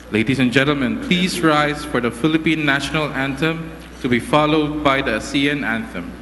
Ladies and gentlemen, please rise for the Philippine National Anthem to be followed by the ASEAN Anthem.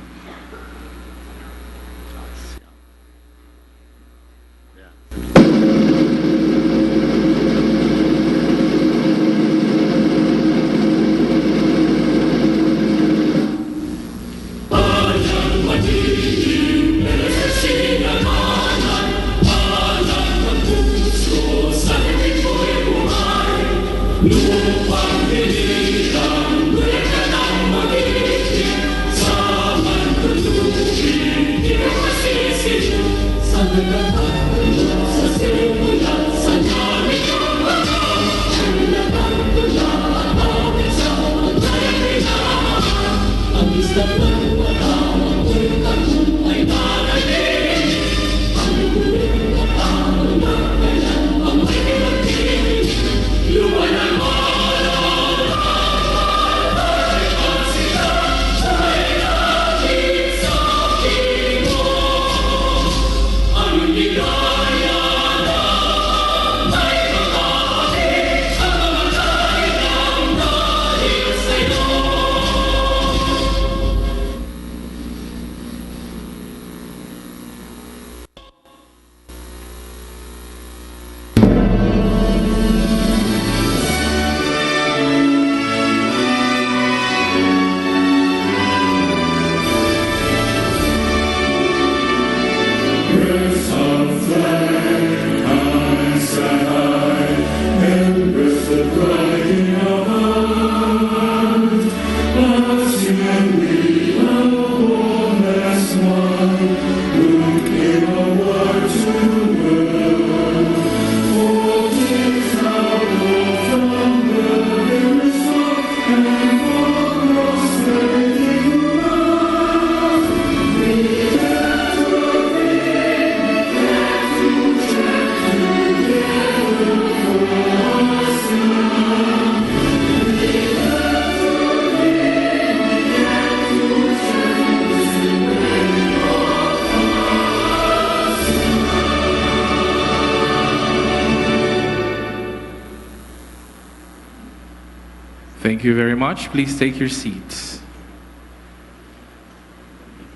Thank you very much. Please take your seats.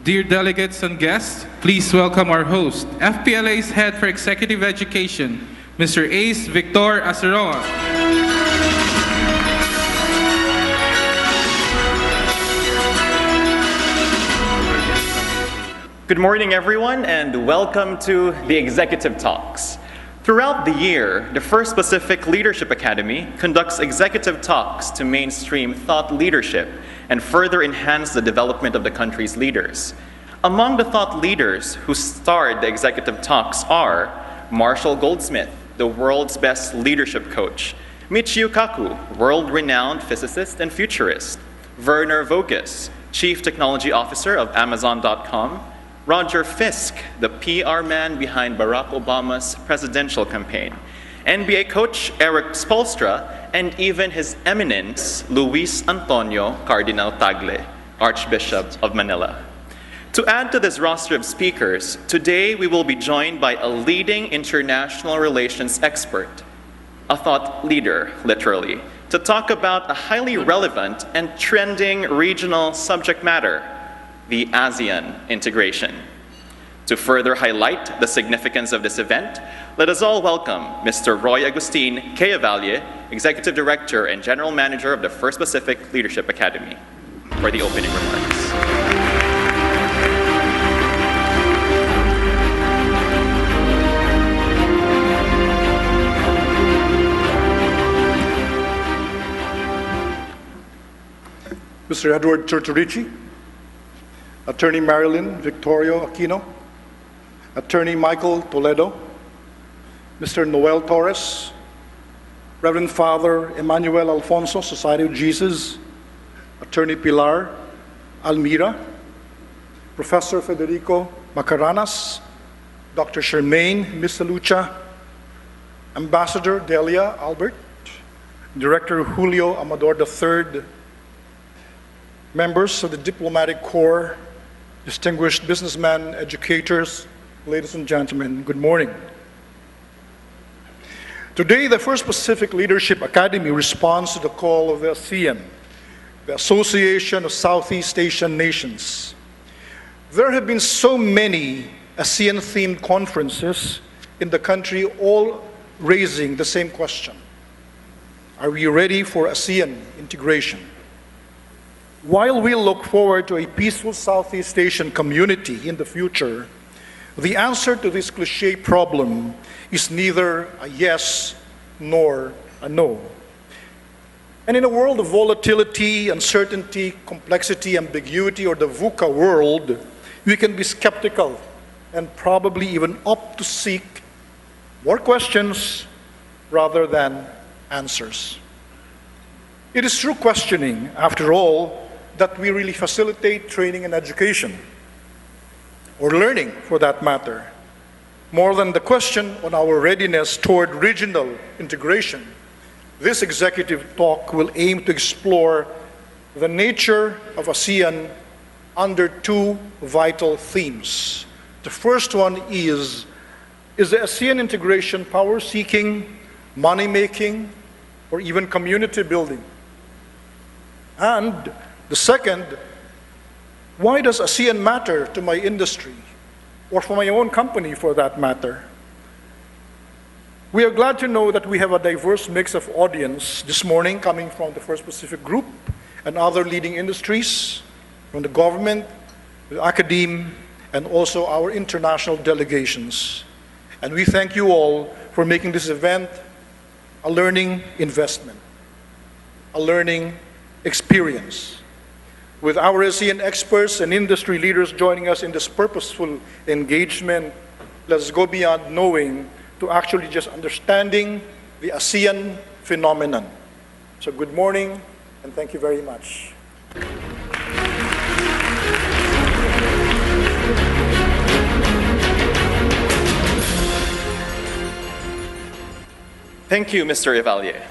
Dear delegates and guests, please welcome our host, FPLA's Head for Executive Education, Mr. Ace Victor Aceroa. Good morning, everyone, and welcome to the Executive Talks. Throughout the year, the First Pacific Leadership Academy conducts executive talks to mainstream thought leadership and further enhance the development of the country's leaders. Among the thought leaders who starred the executive talks are Marshall Goldsmith, the world's best leadership coach; Michio Kaku, world-renowned physicist and futurist; Werner Voges, Chief Technology Officer of Amazon.com; Roger Fisk, the PR man behind Barack Obama's presidential campaign; NBA coach Eric Spoelstra; and even His Eminence, Luis Antonio Cardinal Tagle, Archbishop of Manila. To add to this roster of speakers, today we will be joined by a leading international relations expert, a thought leader, literally, to talk about a highly relevant and trending regional subject matter, the ASEAN integration. To further highlight the significance of this event, let us all welcome Mr. Roy Agustin Cayavalli, Executive Director and General Manager of the First Pacific Leadership Academy, for the opening remarks. Mr. Edward Turturici, Attorney Marilyn Victorio Aquino, Attorney Michael Toledo, Mr. Noel Torres, Reverend Father Emmanuel Alfonso, Society of Jesus, Attorney Pilar Almira, Professor Federico Macaranas, Dr. Charmaine Misalucha, Ambassador Delia Albert, Director Julio Amador III, members of the Diplomatic Corps, distinguished businessmen, educators, ladies and gentlemen, good morning. Today, the First Pacific Leadership Academy responds to the call of the ASEAN, the Association of Southeast Asian Nations. There have been so many ASEAN-themed conferences in the country, all raising the same question. Are we ready for ASEAN integration? While we look forward to a peaceful Southeast Asian community in the future, the answer to this cliché problem is neither a yes nor a no. And in a world of volatility, uncertainty, complexity, ambiguity, or the VUCA world, we can be skeptical and probably even opt to seek more questions rather than answers. It is through questioning, after all, that we really facilitate training and education, or learning for that matter. More than the question on our readiness toward regional integration, this executive talk will aim to explore the nature of ASEAN under two vital themes. The first one is the ASEAN integration power-seeking, money-making, or even community building? And the second, why does ASEAN matter to my industry, or for my own company for that matter? We are glad to know that we have a diverse mix of audience this morning coming from the First Pacific Group and other leading industries, from the government, the academe, and also our international delegations. And we thank you all for making this event a learning investment, a learning experience. With our ASEAN experts and industry leaders joining us in this purposeful engagement, let's go beyond knowing to actually just understanding the ASEAN phenomenon. So good morning, and thank you very much. Thank you, Mr. Evalier.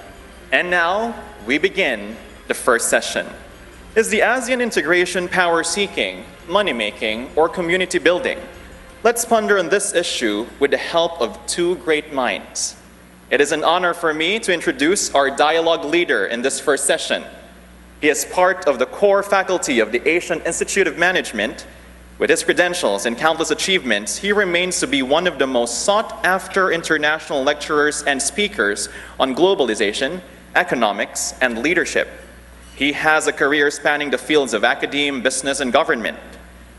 And now, we begin the first session. Is the ASEAN integration power-seeking, money-making, or community building? Let's ponder on this issue with the help of two great minds. It is an honor for me to introduce our dialogue leader in this first session. He is part of the core faculty of the Asian Institute of Management. With his credentials and countless achievements, he remains to be one of the most sought-after international lecturers and speakers on globalization, economics, and leadership. He has a career spanning the fields of academe, business, and government.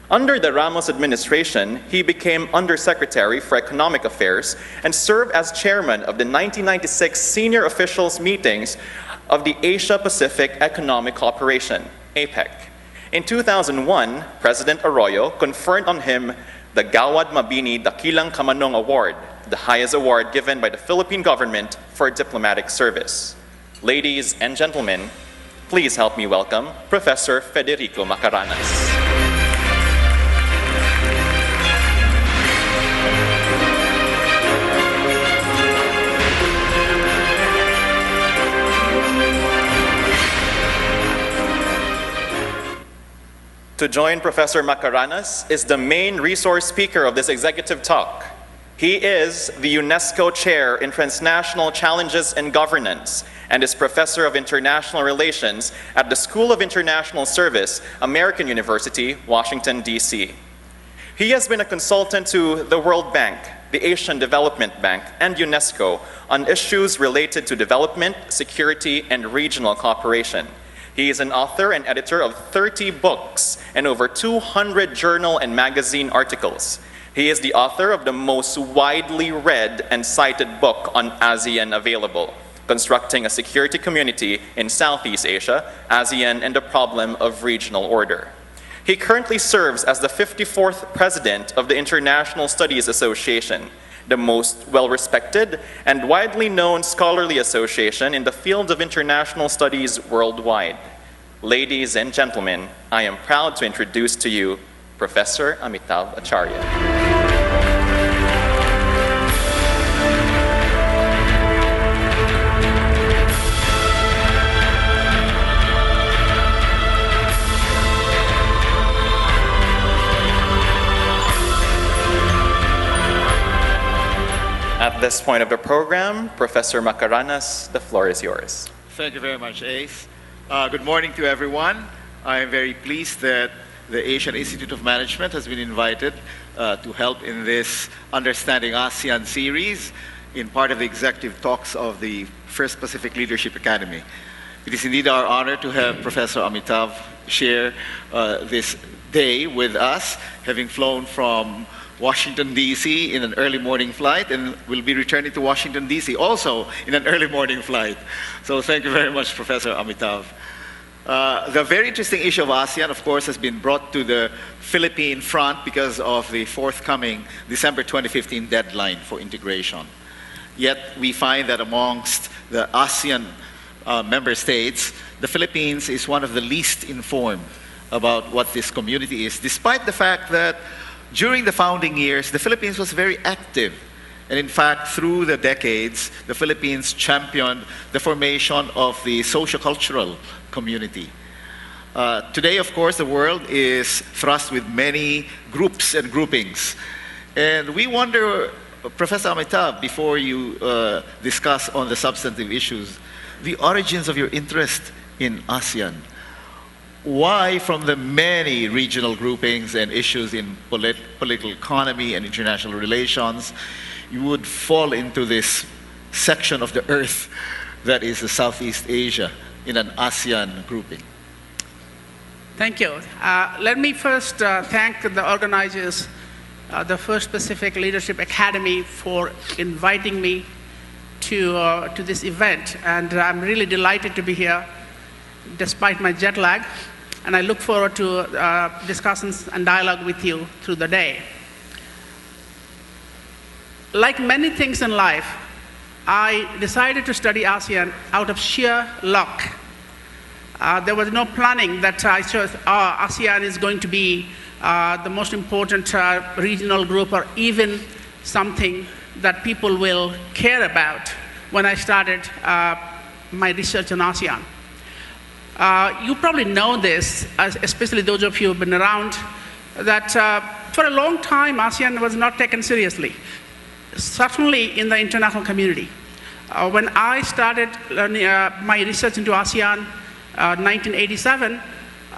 Under the Ramos administration, he became Undersecretary for Economic Affairs and served as chairman of the 1996 Senior Officials Meetings of the Asia-Pacific Economic Cooperation, APEC. In 2001, President Arroyo conferred on him the Gawad Mabini Dakilang Kamanong Award, the highest award given by the Philippine government for diplomatic service. Ladies and gentlemen, please help me welcome Professor Federico Macaranas. To join Professor Macaranas is the main resource speaker of this executive talk. He is the UNESCO Chair in Transnational Challenges and Governance and is Professor of International Relations at the School of International Service, American University, Washington, D.C. He has been a consultant to the World Bank, the Asian Development Bank, and UNESCO on issues related to development, security, and regional cooperation. He is an author and editor of 30 books and over 200 journal and magazine articles. He is the author of the most widely read and cited book on ASEAN available, Constructing a Security Community in Southeast Asia, ASEAN and the Problem of Regional Order. He currently serves as the 54th president of the International Studies Association, the most well-respected and widely known scholarly association in the field of international studies worldwide. Ladies and gentlemen, I am proud to introduce to you Professor Amitav Acharya. At this point of the program, Professor Macaranas, the floor is yours. Thank you very much, Ace. Good morning to everyone. I am very pleased that the Asian Institute of Management has been invited to help in this Understanding ASEAN series in part of the executive talks of the First Pacific Leadership Academy. It is indeed our honor to have Professor Amitav share this day with us, having flown from Washington, D.C. in an early morning flight, and will be returning to Washington, D.C. also in an early morning flight. So thank you very much, Professor Amitav. The very interesting issue of ASEAN, of course, has been brought to the Philippine front because of the forthcoming December 2015 deadline for integration. Yet we find that amongst the ASEAN member states, the Philippines is one of the least informed about what this community is, despite the fact that during the founding years, the Philippines was very active. And in fact, through the decades, the Philippines championed the formation of the socio-cultural community. Today, of course, the world is thrust with many groups and groupings. And we wonder, Professor Amitav, before you discuss on the substantive issues, the origins of your interest in ASEAN. Why, from the many regional groupings and issues in political economy and international relations, you would fall into this section of the earth that is the Southeast Asia in an ASEAN grouping? Thank you. Let me first thank the organizers, the First Pacific Leadership Academy, for inviting me to this event. And I'm really delighted to be here, despite my jet lag. And I look forward to discussions and dialogue with you through the day. Like many things in life, I decided to study ASEAN out of sheer luck. There was no planning that I chose ASEAN is going to be the most important regional group, or even something that people will care about when I started my research on ASEAN. You probably know this, especially those of you who have been around, that for a long time ASEAN was not taken seriously, certainly in the international community. When I started my research into ASEAN, 1987,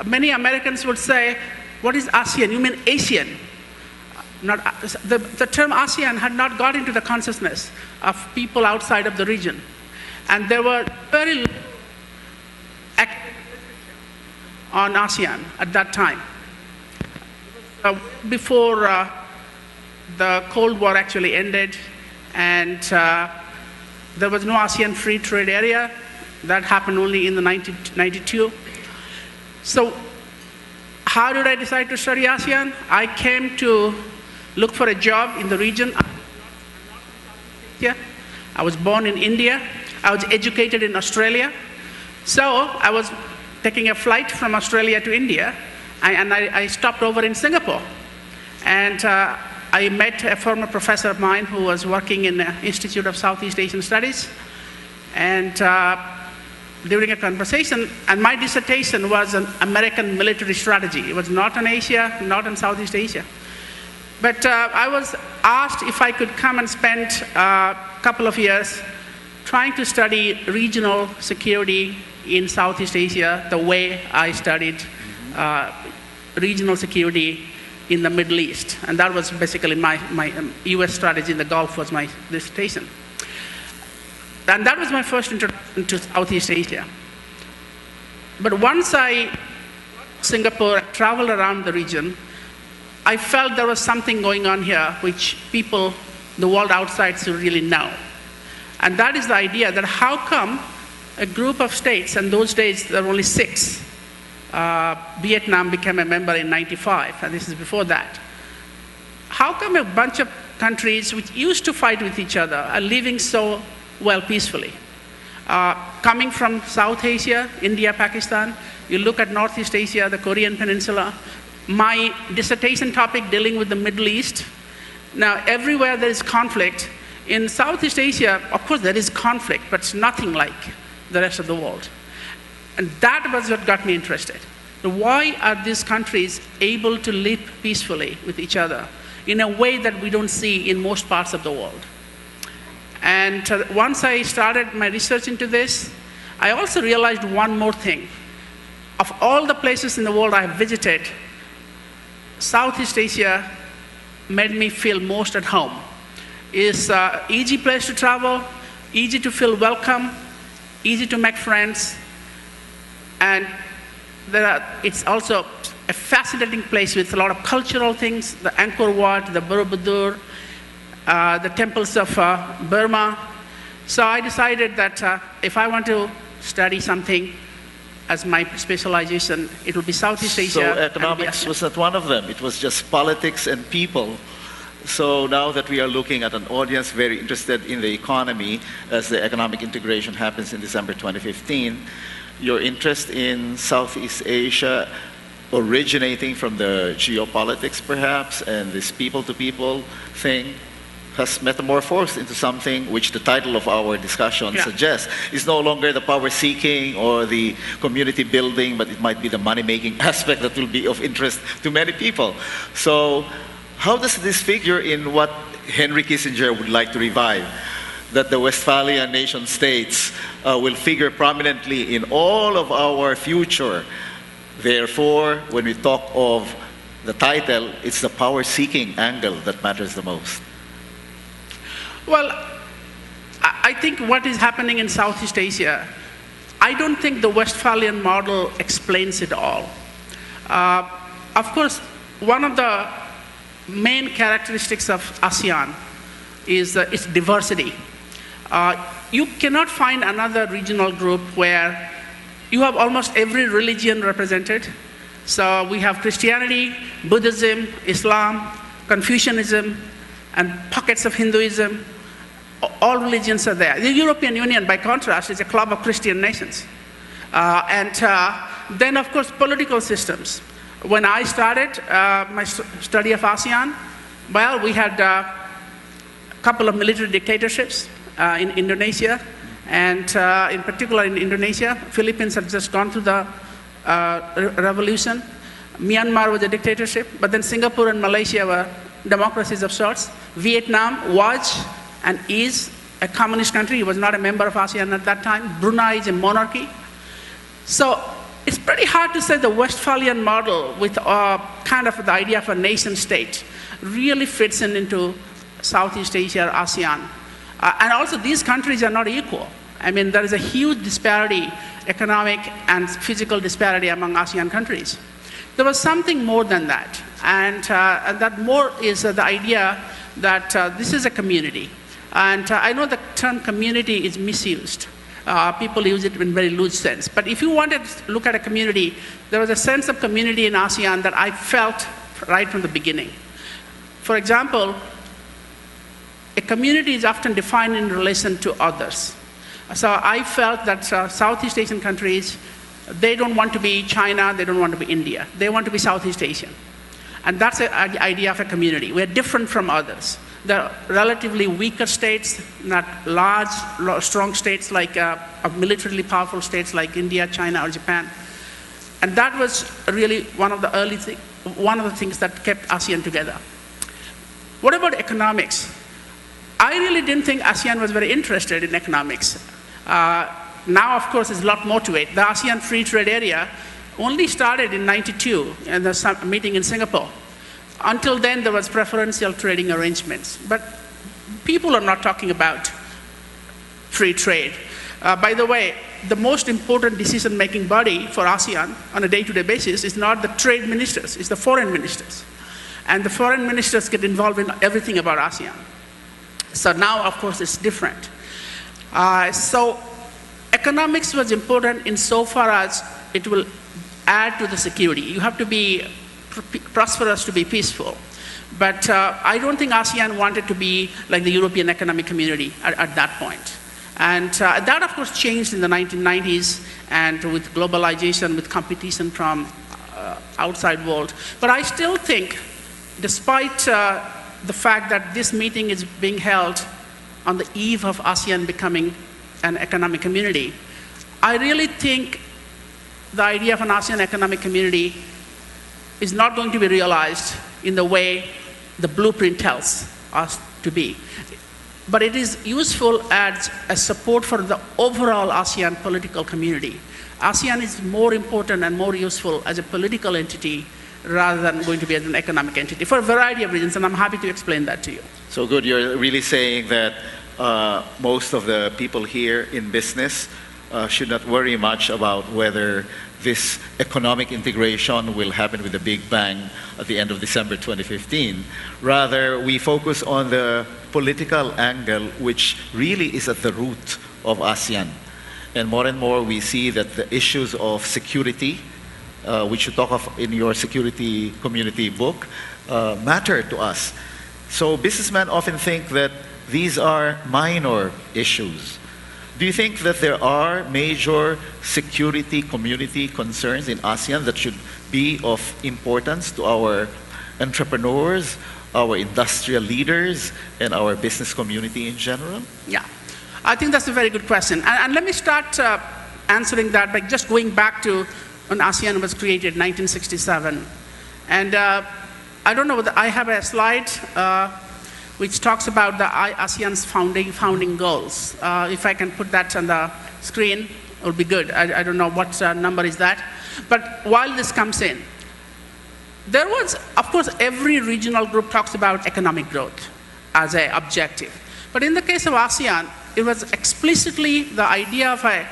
many Americans would say, "What is ASEAN? You mean ASEAN?" The term ASEAN had not got into the consciousness of people outside of the region. And there were very little activity on ASEAN at that time. Before the Cold War actually ended, and there was no ASEAN free trade area. That happened only in the 1992. So how did I decide to study ASEAN? I came to look for a job in the region. I was born in India. I was educated in Australia. So I was taking a flight from Australia to India, and I stopped over in Singapore. And I met a former professor of mine who was working in the Institute of Southeast Asian Studies. And during a conversation, and my dissertation was on American military strategy. It was not on Asia, not on Southeast Asia. But I was asked if I could come and spend a couple of years trying to study regional security in Southeast Asia the way I studied regional security in the Middle East. And that was basically my US strategy in the Gulf was my dissertation. And that was my first introduction to Southeast Asia. But once I Singapore, traveled around the region, I felt there was something going on here which people, the world outside, should really know. And that is the idea that how come a group of states, and those days there were only 6, Vietnam became a member in '95, and this is before that. How come a bunch of countries which used to fight with each other are living so well peacefully? Coming from South Asia, India, Pakistan, you look at Northeast Asia, the Korean Peninsula. My dissertation topic dealing with the Middle East. Now, everywhere there is conflict. In Southeast Asia, of course, there is conflict, but it's nothing like the rest of the world. And that was what got me interested. Why are these countries able to live peacefully with each other in a way that we don't see in most parts of the world? And once I started my research into this, I also realized one more thing. Of all the places in the world I have visited, Southeast Asia made me feel most at home. It's an easy place to travel, easy to feel welcome, easy to make friends, and it's also a fascinating place with a lot of cultural things, the Angkor Wat, the Borobudur, the temples of Burma. So I decided that if I want to study something as my specialization, it will be Southeast Asia. So and economics ASEAN. was not one of them. It was just politics and people. So now that we are looking at an audience very interested in the economy as the economic integration happens in December 2015, your interest in Southeast Asia originating from the geopolitics perhaps and this people-to-people thing has metamorphosed into something which the title of our discussion suggests is no longer the power-seeking or the community building, but it might be the money-making aspect that will be of interest to many people. So how does this figure in what Henry Kissinger would like to revive? That the Westphalian nation states will figure prominently in all of our future. Therefore, when we talk of the title, it's the power-seeking angle that matters the most. Well, I think what is happening in Southeast Asia, I don't think the Westphalian model explains it all. Of course, one of the main characteristics of ASEAN is its diversity. You cannot find another regional group where you have almost every religion represented. So we have Christianity, Buddhism, Islam, Confucianism, and pockets of Hinduism. All religions are there. The European Union, by contrast, is a club of Christian nations. Then, of course, political systems. When I started my study of ASEAN, well, we had a couple of military dictatorships in Indonesia, and in particular in Indonesia, Philippines had just gone through the revolution. Myanmar was a dictatorship, but then Singapore and Malaysia were democracies of sorts. Vietnam was and is a communist country. It was not a member of ASEAN at that time. Brunei is a monarchy. So it's pretty hard to say the Westphalian model with kind of the idea of a nation state really fits into Southeast Asia or ASEAN. And also these countries are not equal. I mean, there is a huge disparity, economic and physical disparity among ASEAN countries. There was something more than that. And that more is the idea that this is a community. And I know the term community is misused. People use it in very loose sense. But if you wanted to look at a community, there was a sense of community in ASEAN that I felt right from the beginning. For example, a community is often defined in relation to others. So I felt that Southeast Asian countries, they don't want to be China, they don't want to be India. They want to be Southeast Asian. And that's the idea of a community. We're different from others. There are relatively weaker states, not large, strong states like militarily powerful states like India, China, or Japan. And that was really one of the things that kept ASEAN together. What about economics? I really didn't think ASEAN was very interested in economics. Now, of course, there's a lot more to it. The ASEAN Free Trade Area only started in '92 in the meeting in Singapore. Until then, there was preferential trading arrangements. But people are not talking about free trade. By the way, the most important decision-making body for ASEAN on a day-to-day basis is not the trade ministers, it's the foreign ministers. And the foreign ministers get involved in everything about ASEAN. So now, of course, it's different. So economics was important insofar as it will add to the security. You have to be prosperous to be peaceful. But I don't think ASEAN wanted to be like the European Economic Community at that point. And that, of course, changed in the 1990s and with globalization, with competition from outside world. But I still think, despite the fact that this meeting is being held on the eve of ASEAN becoming an economic community, I really think the idea of an ASEAN economic community is not going to be realized in the way the blueprint tells us to be. but it is useful as a support for the overall ASEAN political community. ASEAN is more important and more useful as a political entity rather than going to be as an economic entity for a variety of reasons, and I'm happy to explain that to you. So good, you're really saying that most of the people here in business should not worry much about whether this economic integration will happen with a big bang at the end of December 2015. Rather, we focus on the political angle, which really is at the root of ASEAN. And more we see that the issues of security, which you talk of in your security community book, matter to us. So businessmen often think that these are minor issues. Do you think that there are major security community concerns in ASEAN that should be of importance to our entrepreneurs, our industrial leaders, and our business community in general? Yeah, I think that's a very good question. And let me start answering that by just going back to when ASEAN was created, 1967. And I don't know whether I have a slide which talks about the ASEAN's founding goals. If I can put that on the screen, it will be good. I don't know what number is that. But while this comes in, there was, of course, every regional group talks about economic growth as an objective. But in the case of ASEAN, it was explicitly, the idea of a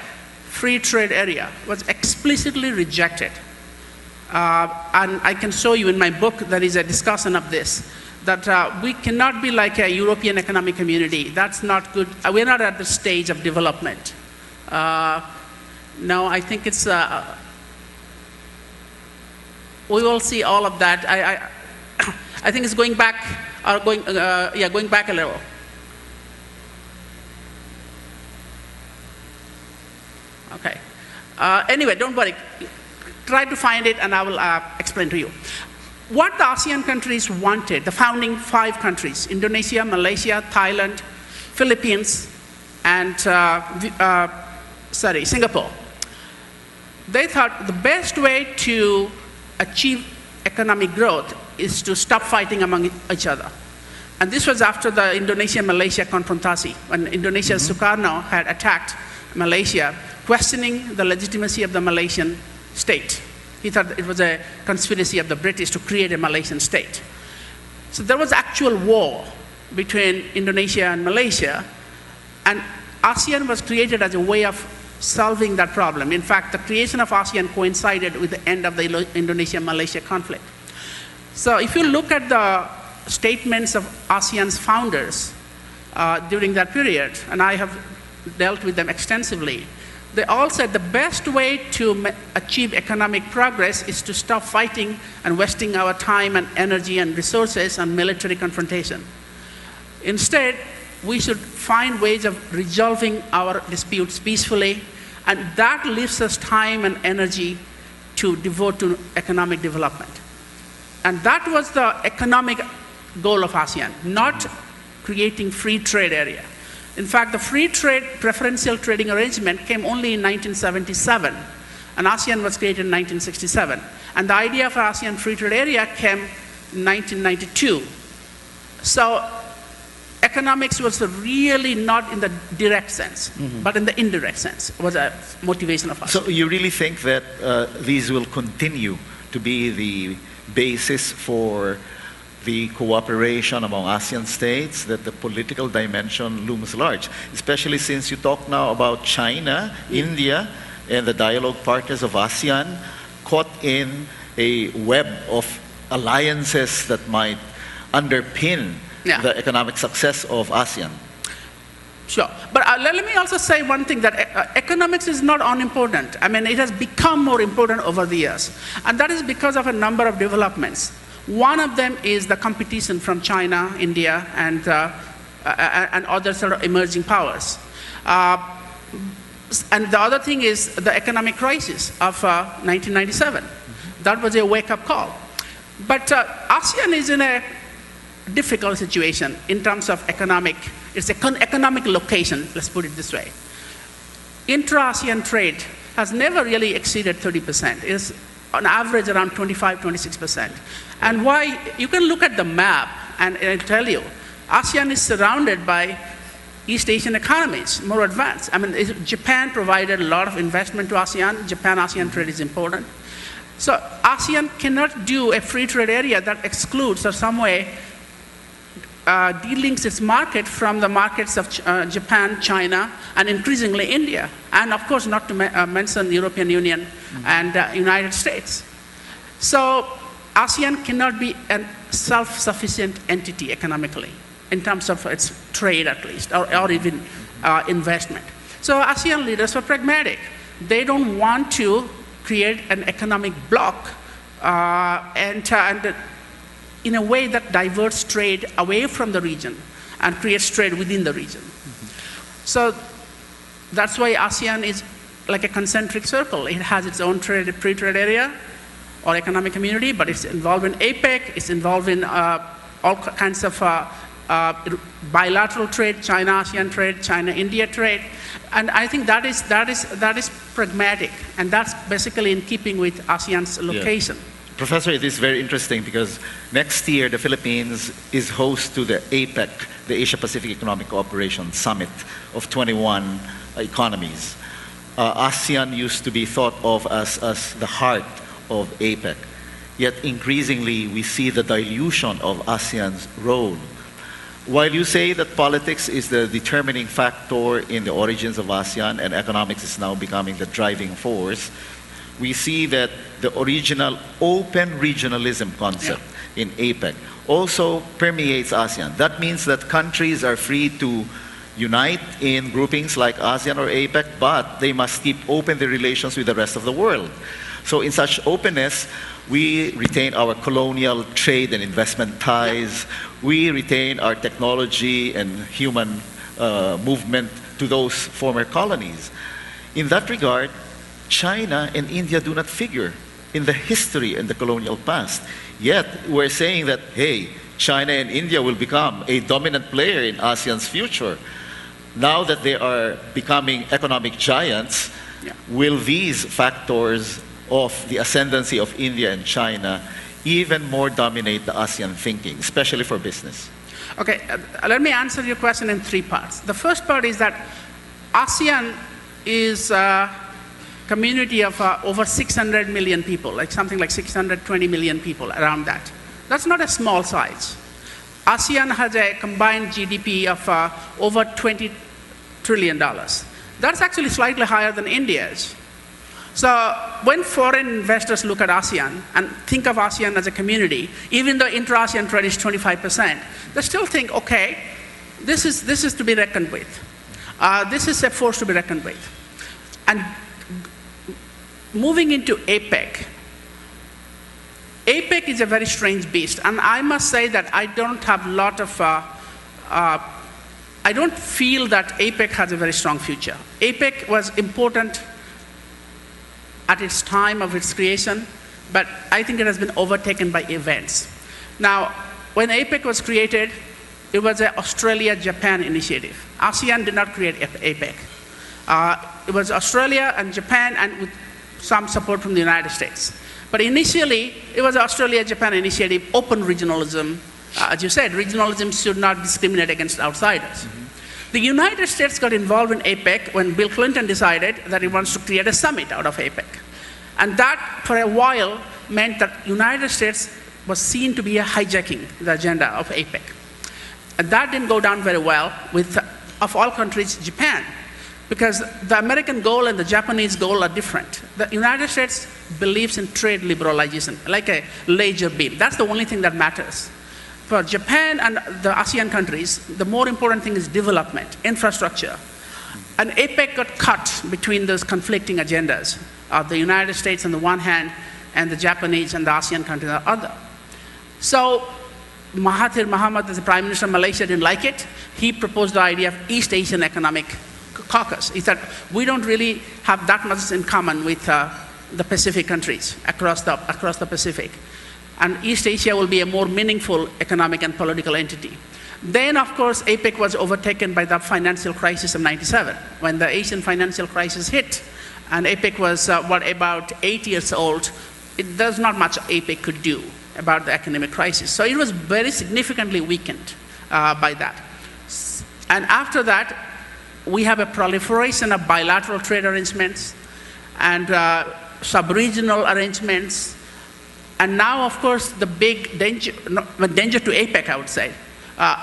free trade area was explicitly rejected. And I can show you in my book, there is a discussion of this, that we cannot be like a European economic community. That's not good. We're not at the stage of development. No, I think it's, we will see all of that. I think it's going back, or going back a little. Okay. Anyway, don't worry. Try to find it and I will explain to you. What the ASEAN countries wanted, the founding 5 countries, Indonesia, Malaysia, Thailand, Philippines, and Singapore. They thought the best way to achieve economic growth is to stop fighting among each other. And this was after the Indonesia-Malaysia confrontasi, when Indonesia's Sukarno had attacked Malaysia, questioning the legitimacy of the Malaysian state. He thought it was a conspiracy of the British to create a Malaysian state. So there was actual war between Indonesia and Malaysia, and ASEAN was created as a way of solving that problem. In fact, the creation of ASEAN coincided with the end of the Indonesia-Malaysia conflict. So if you look at the statements of ASEAN's founders during that period, and I have dealt with them extensively, they all said the best way to achieve economic progress is to stop fighting and wasting our time and energy and resources on military confrontation. Instead, we should find ways of resolving our disputes peacefully, and that leaves us time and energy to devote to economic development. And that was the economic goal of ASEAN, not creating free trade area. In fact, the free trade preferential trading arrangement came only in 1977, and ASEAN was created in 1967. And the idea for ASEAN free trade area came in 1992. So economics was really not in the direct sense, but in the indirect sense was a motivation of ASEAN. So you really think that these will continue to be the basis for the cooperation among ASEAN states, that the political dimension looms large, especially since you talk now about China, India, and the dialogue partners of ASEAN caught in a web of alliances that might underpin the economic success of ASEAN. Sure, but let me also say one thing, that economics is not unimportant. I mean, it has become more important over the years, and that is because of a number of developments. One of them is the competition from China, India, and other sort of emerging powers. And the other thing is the economic crisis of 1997. That was a wake-up call. But ASEAN is in a difficult situation in terms of economic, it's an economic location, let's put it this way. Intra-ASEAN trade has never really exceeded 30%. It's on average around 25, 26%. And why, you can look at the map and tell you, ASEAN is surrounded by East Asian economies, more advanced. I mean, Japan provided a lot of investment to ASEAN. Japan-ASEAN trade is important. So ASEAN cannot do a free trade area that excludes or some way delinks its market from the markets of Japan, China, and increasingly India. And of course, not to mention the European Union and United States. So ASEAN cannot be a self-sufficient entity economically, in terms of its trade at least, or even investment. So ASEAN leaders were pragmatic. They don't want to create an economic bloc and in a way that diverts trade away from the region and creates trade within the region. So that's why ASEAN is like a concentric circle. It has its own free trade area or economic community, but it's involved in APEC, it's involved in all kinds of bilateral trade, China-ASEAN trade, China-India trade, and I think that is pragmatic, and that's basically in keeping with ASEAN's location. Yeah. Professor, it is very interesting because next year the Philippines is host to the APEC, the Asia Pacific Economic Cooperation Summit of 21 economies. ASEAN used to be thought of as the heart of APEC, yet increasingly we see the dilution of ASEAN's role. While you say that politics is the determining factor in the origins of ASEAN and economics is now becoming the driving force, we see that the original open regionalism concept in APEC also permeates ASEAN. That means that countries are free to unite in groupings like ASEAN or APEC, but they must keep open their relations with the rest of the world. So in such openness, we retain our colonial trade and investment ties. We retain our technology and human movement to those former colonies. In that regard, China and India do not figure in the history and the colonial past. Yet, we're saying that, hey, China and India will become a dominant player in ASEAN's future. Now that they are becoming economic giants, will these factors of the ascendancy of India and China even more dominate the ASEAN thinking, especially for business? Okay, let me answer your question in three parts. The first part is that ASEAN is a community of over 600 million people, like something like 620 million people, around that. That's not a small size. ASEAN has a combined GDP of over $20 trillion. That's actually slightly higher than India's. So when foreign investors look at ASEAN and think of ASEAN as a community, even though intra-ASEAN trade is 25%, they still think, okay, this is to be reckoned with. This is a force to be reckoned with. And moving into APEC, APEC is a very strange beast, and I must say that I don't have a lot of, I don't feel that APEC has a very strong future. APEC was important at its time of its creation, but I think it has been overtaken by events. Now, when APEC was created, it was an Australia-Japan initiative. ASEAN did not create APEC. It was Australia and Japan, and with some support from the United States. But initially, it was an Australia-Japan initiative, open regionalism. As you said, regionalism should not discriminate against outsiders. The United States got involved in APEC when Bill Clinton decided that he wants to create a summit out of APEC. And that, for a while, meant that the United States was seen to be hijacking the agenda of APEC. And that didn't go down very well with, of all countries, Japan, because the American goal and the Japanese goal are different. The United States believes in trade liberalization, like a laser beam. That's the only thing that matters. For Japan and the ASEAN countries, the more important thing is development, infrastructure. And APEC got cut between those conflicting agendas of the United States on the one hand, and the Japanese and the ASEAN countries on the other. So Mahathir Mohamad, as the Prime Minister of Malaysia, didn't like it. He proposed the idea of East Asian Economic Caucus. He said, we don't really have that much in common with the Pacific countries across the Pacific. And East Asia will be a more meaningful economic and political entity. Then, of course, APEC was overtaken by the financial crisis of '97, when the Asian financial crisis hit. And APEC was, about 8 years old. There's not much APEC could do about the economic crisis. So it was very significantly weakened by that. And after that, we have a proliferation of bilateral trade arrangements and sub-regional arrangements. And now, of course, the big danger, danger to APEC, I would say,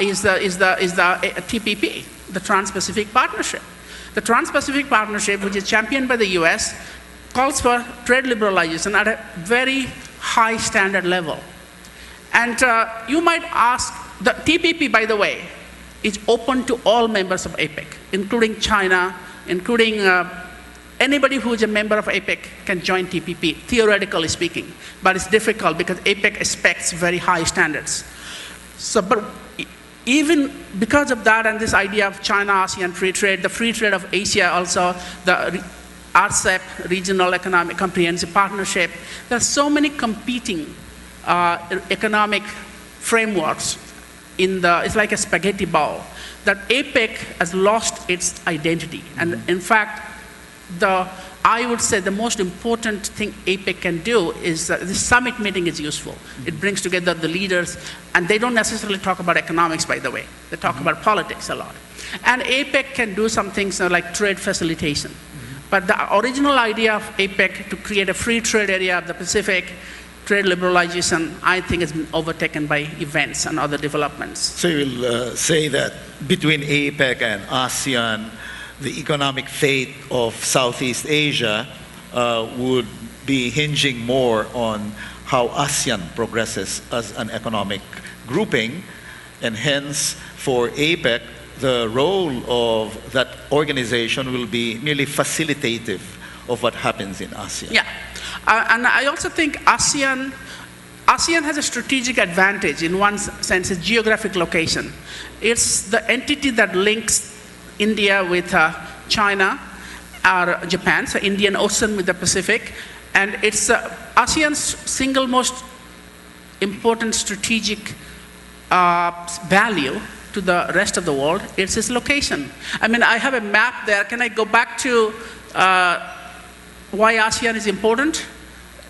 is the TPP, the Trans-Pacific Partnership. The Trans-Pacific Partnership, which is championed by the US, calls for trade liberalization at a very high standard level. And you might ask, the TPP, by the way, is open to all members of APEC, including China, including anybody who is a member of APEC can join TPP, theoretically speaking. But it's difficult because APEC expects very high standards. So, but even because of that and this idea of China-ASEAN free trade, the free trade of Asia also, the RCEP, Regional Economic Comprehensive Partnership, there are so many competing economic frameworks it's like a spaghetti ball, that APEC has lost its identity. And in fact, I would say the most important thing APEC can do is this summit meeting is useful. It brings together the leaders, and they don't necessarily talk about economics, by the way. They talk about politics a lot. And APEC can do some things like trade facilitation. But the original idea of APEC to create a free trade area of the Pacific, trade liberalization, I think has been overtaken by events and other developments. So you'll say that between APEC and ASEAN, the economic fate of Southeast Asia would be hinging more on how ASEAN progresses as an economic grouping, and hence for APEC, the role of that organization will be merely facilitative of what happens in ASEAN. Yeah, and I also think ASEAN has a strategic advantage in one sense, its geographic location. It's the entity that links India with China or Japan, so Indian Ocean with the Pacific, and it's ASEAN's single most important strategic value to the rest of the world. It's its location. I mean, I have a map there. Can I go back to why ASEAN is important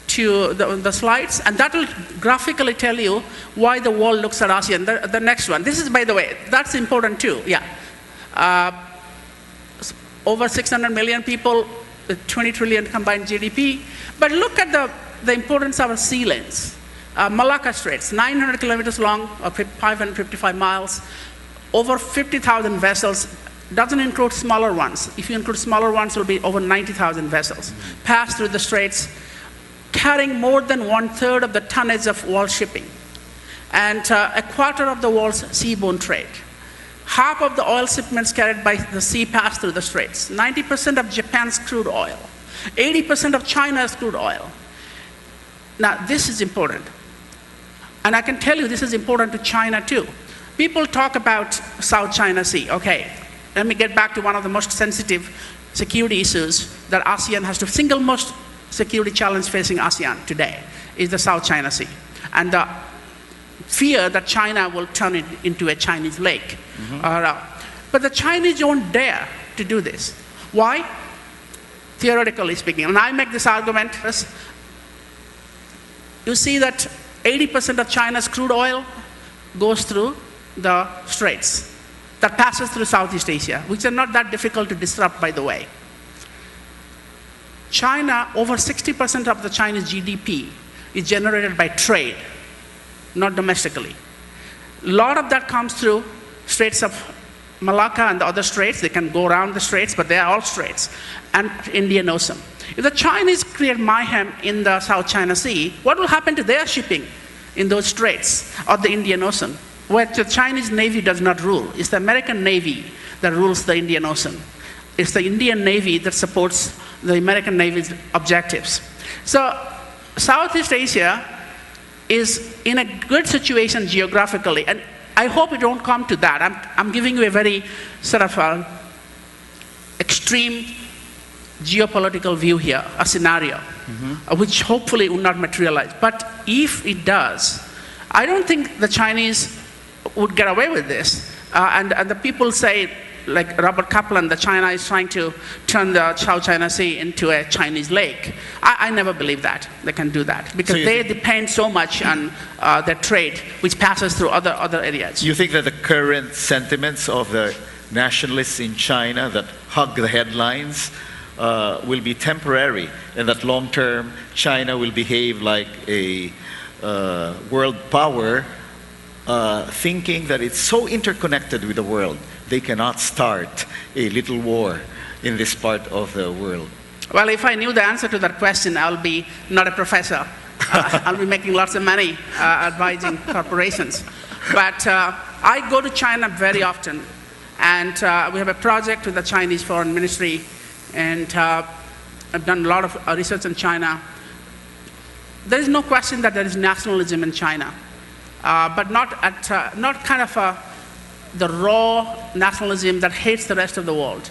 to the slides? And that will graphically tell you why the world looks at ASEAN. The next one. This is, by the way, that's important too. Yeah. Over 600 million people, with 20 trillion combined GDP. But look at the importance of our sea lanes. Malacca Straits, 900 kilometers long, or 555 miles, over 50,000 vessels, doesn't include smaller ones. If you include smaller ones, it will be over 90,000 vessels. Pass through the straits, carrying more than 1/3 of the tonnage of world shipping, and a quarter of the world's seaborne trade. Half of the oil shipments carried by the sea pass through the straits. 90% of Japan's crude oil. 80% of China's crude oil. Now, this is important. And I can tell you this is important to China too. People talk about South China Sea. Okay, let me get back to one of the most sensitive security issues that ASEAN has to, single most security challenge facing ASEAN today is the South China Sea. And the fear that China will turn it into a Chinese lake. But the Chinese don't dare to do this. Why? Theoretically speaking, and I make this argument, you see that 80% of China's crude oil goes through the straits that passes through Southeast Asia, which are not that difficult to disrupt, by the way. China, over 60% of the Chinese GDP is generated by trade, not domestically. A lot of that comes through Straits of Malacca and the other straits. They can go around the straits, but they are all straits, and Indian Ocean. If the Chinese create mayhem in the South China Sea, what will happen to their shipping in those straits or the Indian Ocean, where the Chinese Navy does not rule? It's the American Navy that rules the Indian Ocean. It's the Indian Navy that supports the American Navy's objectives. So Southeast Asia is in a good situation geographically, and I hope it won't come to that. I'm giving you a very sort of extreme geopolitical view here, a scenario, which hopefully will not materialize. But if it does, I don't think the Chinese would get away with this. And the people say, like Robert Kaplan, that China is trying to turn the South China Sea into a Chinese lake. I never believe that they can do that, because they depend so much on their trade, which passes through other areas. You think that the current sentiments of the nationalists in China that hug the headlines will be temporary, and that long term China will behave like a world power, thinking that it's so interconnected with the world, they cannot start a little war in this part of the world? Well, if I knew the answer to that question, I'll be not a professor. I'll be making lots of money advising corporations. But I go to China very often, and we have a project with the Chinese Foreign Ministry, and I've done a lot of research in China. There is no question that there is nationalism in China, but not kind of the raw nationalism that hates the rest of the world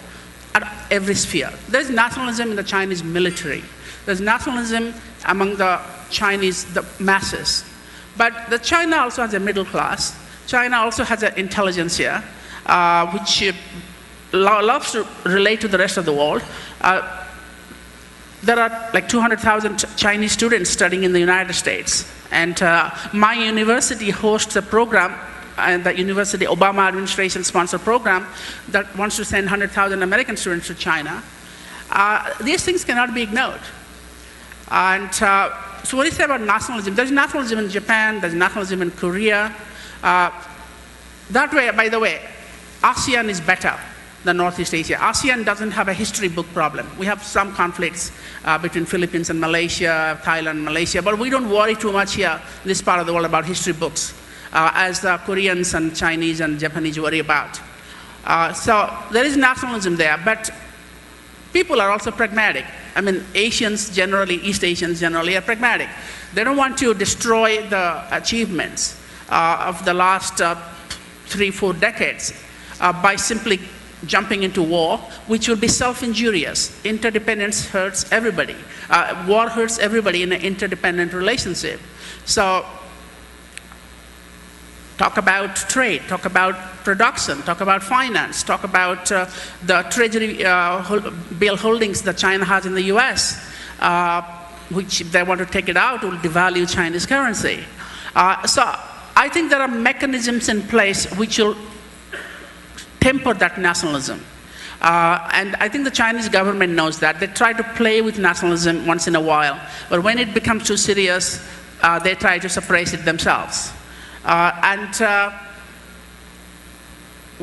at every sphere. There is nationalism in the Chinese military. There's nationalism among the Chinese, the masses. But China also has a middle class. China also has an intelligentsia, which loves to relate to the rest of the world. There are like 200,000 Chinese students studying in the United States. And my university hosts a program, and the university Obama administration sponsored program that wants to send 100,000 American students to China. These things cannot be ignored. And so what do you say about nationalism? There's nationalism in Japan, there's nationalism in Korea. That way, by the way, ASEAN is better than Northeast Asia. ASEAN doesn't have a history book problem. We have some conflicts between Philippines and Malaysia, Thailand, Malaysia, but we don't worry too much here in this part of the world about history books, as the Koreans and Chinese and Japanese worry about. So there is nationalism there, but people are also pragmatic. I mean, Asians generally, East Asians generally are pragmatic. They don't want to destroy the achievements of the last 3-4 decades by simply jumping into war, which will be self-injurious. Interdependence hurts everybody. War hurts everybody in an interdependent relationship. So talk about trade, talk about production, talk about finance, talk about the treasury bill holdings that China has in the US, which if they want to take it out, will devalue Chinese currency. So I think there are mechanisms in place which will temper that nationalism. And I think the Chinese government knows that. They try to play with nationalism once in a while, but when it becomes too serious, they try to suppress it themselves. We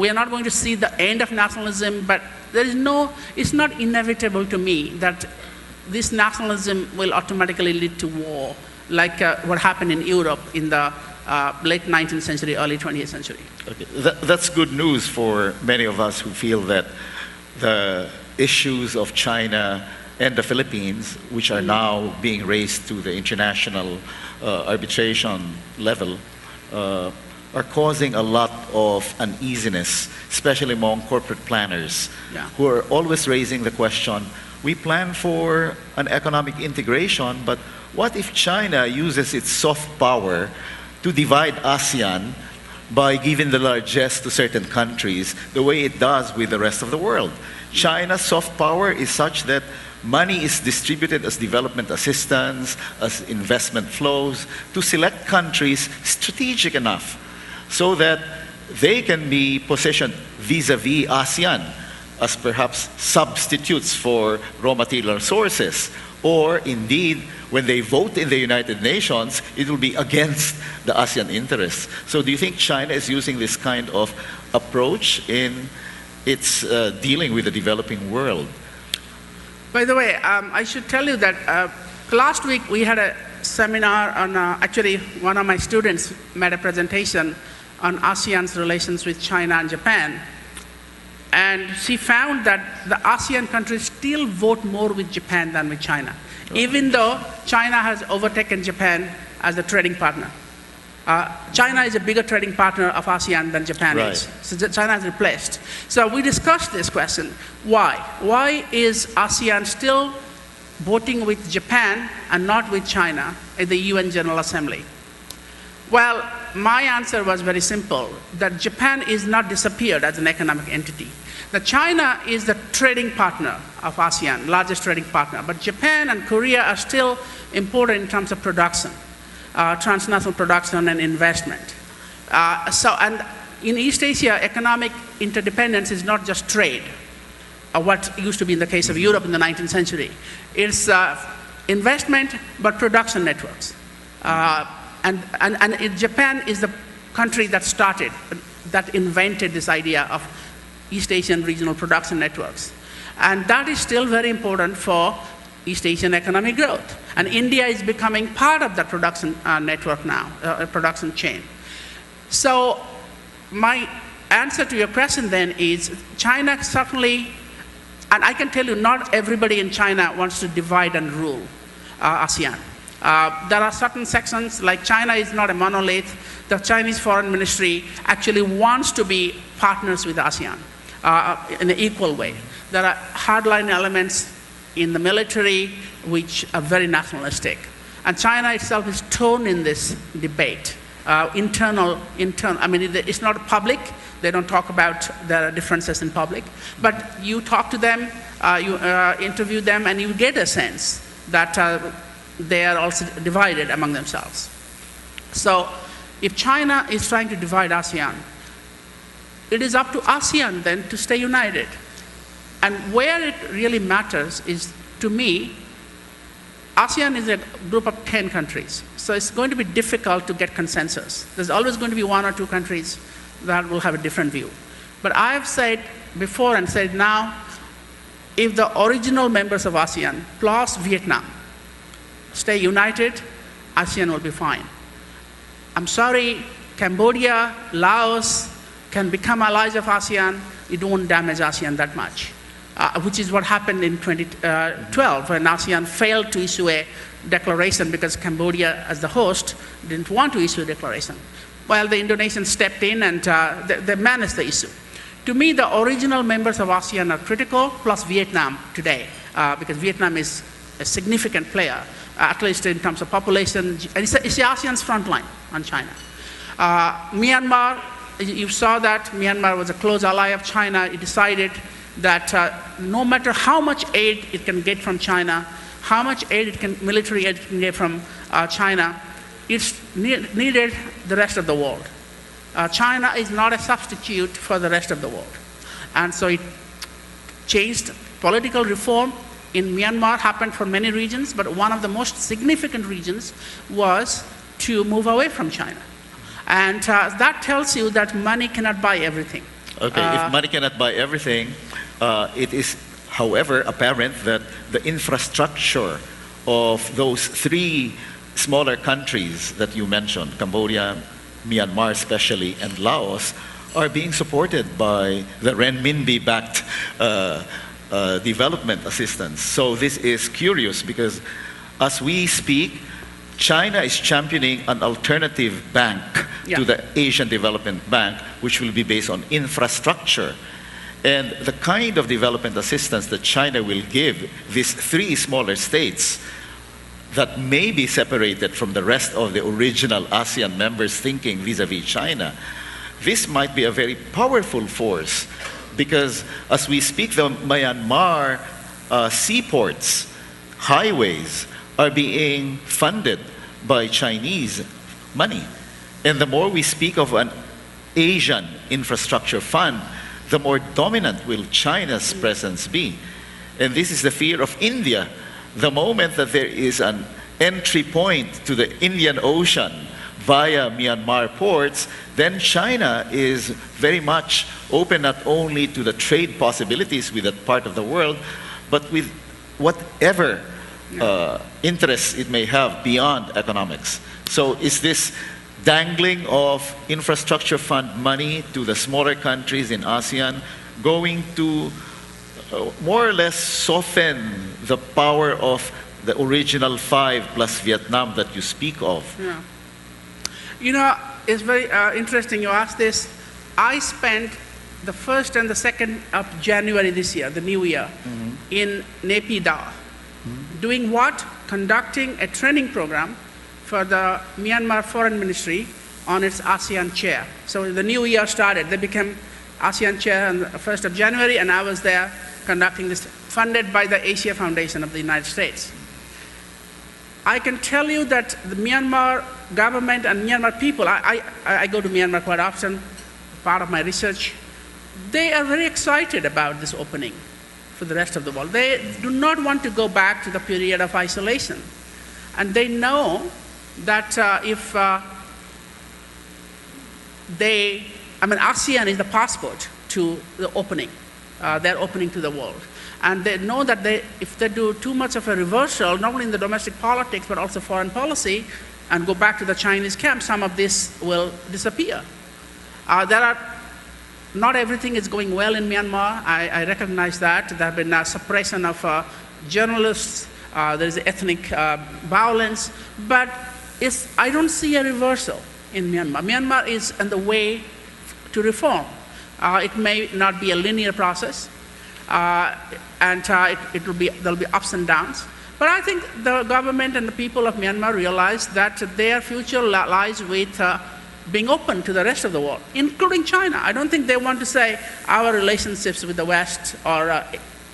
are not going to see the end of nationalism, but it's not inevitable to me that this nationalism will automatically lead to war, like what happened in Europe in the late 19th century, early 20th century. Okay. That's good news for many of us who feel that the issues of China and the Philippines, which are now being raised to the international arbitration level, are causing a lot of uneasiness, especially among corporate planners, who are always raising the question, we plan for an economic integration, but what if China uses its soft power to divide ASEAN by giving the largesse to certain countries the way it does with the rest of the world? China's soft power is such that money is distributed as development assistance, as investment flows, to select countries strategic enough so that they can be positioned vis-a-vis ASEAN as perhaps substitutes for raw material sources. Or indeed, when they vote in the United Nations, it will be against the ASEAN interests. So do you think China is using this kind of approach in its dealing with the developing world? By the way, I should tell you that last week we had a seminar on, actually one of my students made a presentation on ASEAN's relations with China and Japan. And she found that the ASEAN countries still vote more with Japan than with China, even though China has overtaken Japan as a trading partner. China is a bigger trading partner of ASEAN than Japan is. So China has replaced. So we discussed this question. Why? Why is ASEAN still voting with Japan and not with China at the UN General Assembly? Well, my answer was very simple, that Japan is not disappeared as an economic entity. That China is the trading partner of ASEAN, largest trading partner, but Japan and Korea are still important in terms of production, transnational production and investment. And in East Asia, economic interdependence is not just trade, what used to be in the case of Europe in the 19th century. It's investment, but production networks. Japan is the country that started, that invented this idea of East Asian regional production networks. And that is still very important for East Asian economic growth. And India is becoming part of that production network now, production chain. So my answer to your question then is China certainly, and I can tell you not everybody in China wants to divide and rule ASEAN. There are certain sections, like China is not a monolith. The Chinese Foreign Ministry actually wants to be partners with ASEAN in an equal way. There are hardline elements in the military which are very nationalistic. And China itself is torn in this debate. Internal, I mean, it's not public. They don't talk about their differences in public. But you talk to them, you interview them, and you get a sense that they are also divided among themselves. So if China is trying to divide ASEAN, it is up to ASEAN then to stay united. And where it really matters is, to me, ASEAN is a group of 10 countries. So it's going to be difficult to get consensus. There's always going to be one or two countries that will have a different view. But I've said before and said now, if the original members of ASEAN plus Vietnam stay united, ASEAN will be fine. I'm sorry, Cambodia, Laos can become allies of ASEAN. It won't damage ASEAN that much, which is what happened in 2012 when ASEAN failed to issue a declaration because Cambodia, as the host, didn't want to issue a declaration. Well, the Indonesians stepped in and they managed the issue. To me, the original members of ASEAN are critical, plus Vietnam today, because Vietnam is a significant player, at least in terms of population. And it's ASEAN's front line on China. Myanmar, you saw that Myanmar was a close ally of China. It decided that no matter how much aid it can get from China, how much military aid it can get from China, it's needed the rest of the world. China is not a substitute for the rest of the world. And so it changed. Political reform in Myanmar happened for many regions, but one of the most significant regions was to move away from China. And that tells you that money cannot buy everything. Okay, if money cannot buy everything, it is, however, apparent that the infrastructure of those three smaller countries that you mentioned, Cambodia, Myanmar especially, and Laos, are being supported by the renminbi-backed development assistance. So this is curious because as we speak, China is championing an alternative bank to the Asian Development Bank, which will be based on infrastructure. And the kind of development assistance that China will give these three smaller states that may be separated from the rest of the original ASEAN members thinking vis-a-vis China, this might be a very powerful force because as we speak, the Myanmar seaports, highways are being funded by Chinese money. And the more we speak of an Asian infrastructure fund, the more dominant will China's presence be. And this is the fear of India. The moment that there is an entry point to the Indian Ocean via Myanmar ports, then China is very much open not only to the trade possibilities with that part of the world, but with whatever interests it may have beyond economics. So is this dangling of infrastructure fund money to the smaller countries in ASEAN going to more or less soften the power of the original five plus Vietnam that you speak of? Yeah. You know, it's very interesting you asked this. I spent the 1st and the 2nd of January this year, the new year, in Naypyidaw. Doing what? Conducting a training program for the Myanmar Foreign Ministry on its ASEAN chair. So the new year started. They became ASEAN chair on the 1st of January, and I was there conducting this, funded by the Asia Foundation of the United States. I can tell you that the Myanmar government and Myanmar people, I go to Myanmar quite often, part of my research, they are very excited about this opening for the rest of the world. They do not want to go back to the period of isolation. And they know that if ASEAN is the passport to the opening, their opening to the world. And they know that if they do too much of a reversal, not only in the domestic politics, but also foreign policy, and go back to the Chinese camp, some of this will disappear. Not everything is going well in Myanmar. I recognize that. There have been a suppression of journalists. There is ethnic violence. But I don't see a reversal in Myanmar. Myanmar is on the way to reform. It may not be a linear process, and there'll be ups and downs. But I think the government and the people of Myanmar realize that their future lies with being open to the rest of the world, including China. I don't think they want to say our relationships with the West or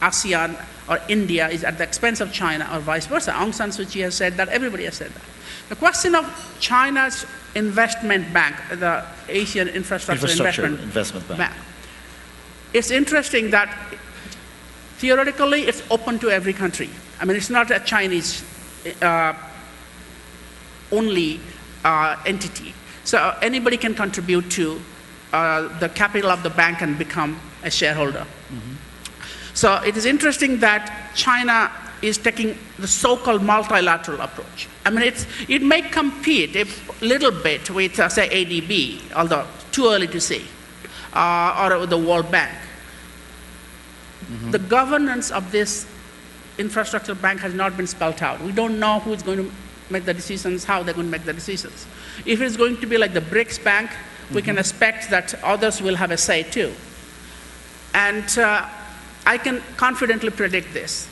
ASEAN or India is at the expense of China or vice versa. Aung San Suu Kyi has said that, everybody has said that. The question of China's investment bank, the Asian Infrastructure Investment Bank. It's interesting that theoretically it's open to every country. I mean, it's not a Chinese only entity. So anybody can contribute to the capital of the bank and become a shareholder. Mm-hmm. So it is interesting that China is taking the so-called multilateral approach. I mean, it may compete a little bit with, say, ADB, although too early to say, or the World Bank. Mm-hmm. The governance of this infrastructure bank has not been spelled out. We don't know who's going to make the decisions, how they're going to make the decisions. If it's going to be like the BRICS Bank, we can expect that others will have a say too. And I can confidently predict this.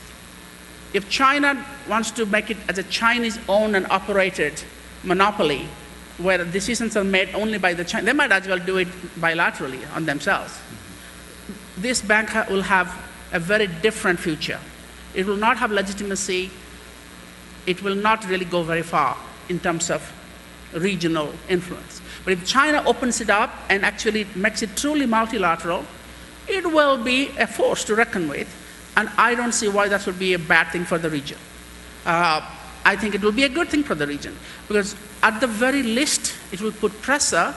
If China wants to make it as a Chinese-owned and operated monopoly, where decisions are made only by the Chinese, they might as well do it bilaterally on themselves. This bank will have a very different future. It will not have legitimacy. It will not really go very far in terms of regional influence. But if China opens it up and actually makes it truly multilateral, it will be a force to reckon with. And I don't see why that would be a bad thing for the region. I think it will be a good thing for the region, because at the very least, it will put pressure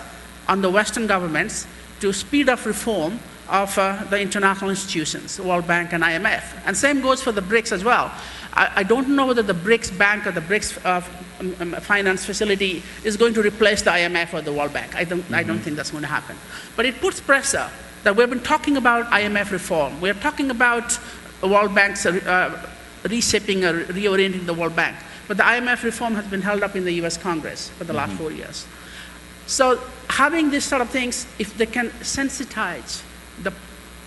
on the Western governments to speed up reform of the international institutions, World Bank and IMF. And same goes for the BRICS as well. I don't know whether the BRICS Bank or the BRICS finance facility is going to replace the IMF or the World Bank. I don't think that's going to happen. But it puts pressure that we've been talking about IMF reform. We're talking about World Bank's reshaping or reorienting the World Bank. But the IMF reform has been held up in the US Congress for the last 4 years. So having these sort of things, if they can sensitize the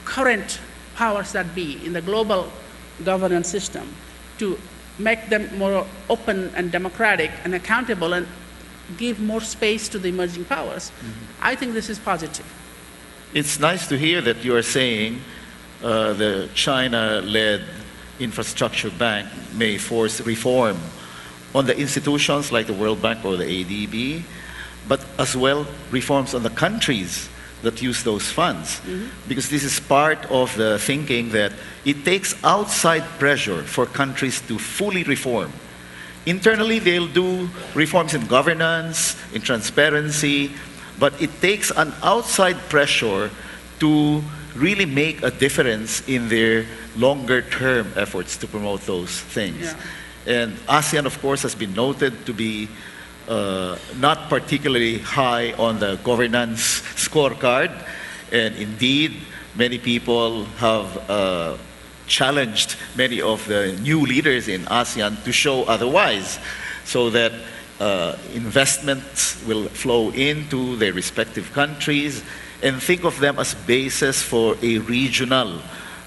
current powers that be in the global governance system to make them more open and democratic and accountable and give more space to the emerging powers, I think this is positive. It's nice to hear that you are saying the China-led infrastructure bank may force reform on the institutions like the World Bank or the ADB, but as well reforms on the countries that use those funds. Because this is part of the thinking that it takes outside pressure for countries to fully reform. Internally, they'll do reforms in governance, in transparency, but it takes an outside pressure to really make a difference in their longer-term efforts to promote those things. Yeah. And ASEAN, of course, has been noted to be not particularly high on the governance scorecard. And indeed, many people have challenged many of the new leaders in ASEAN to show otherwise, so that investments will flow into their respective countries, and think of them as basis for a regional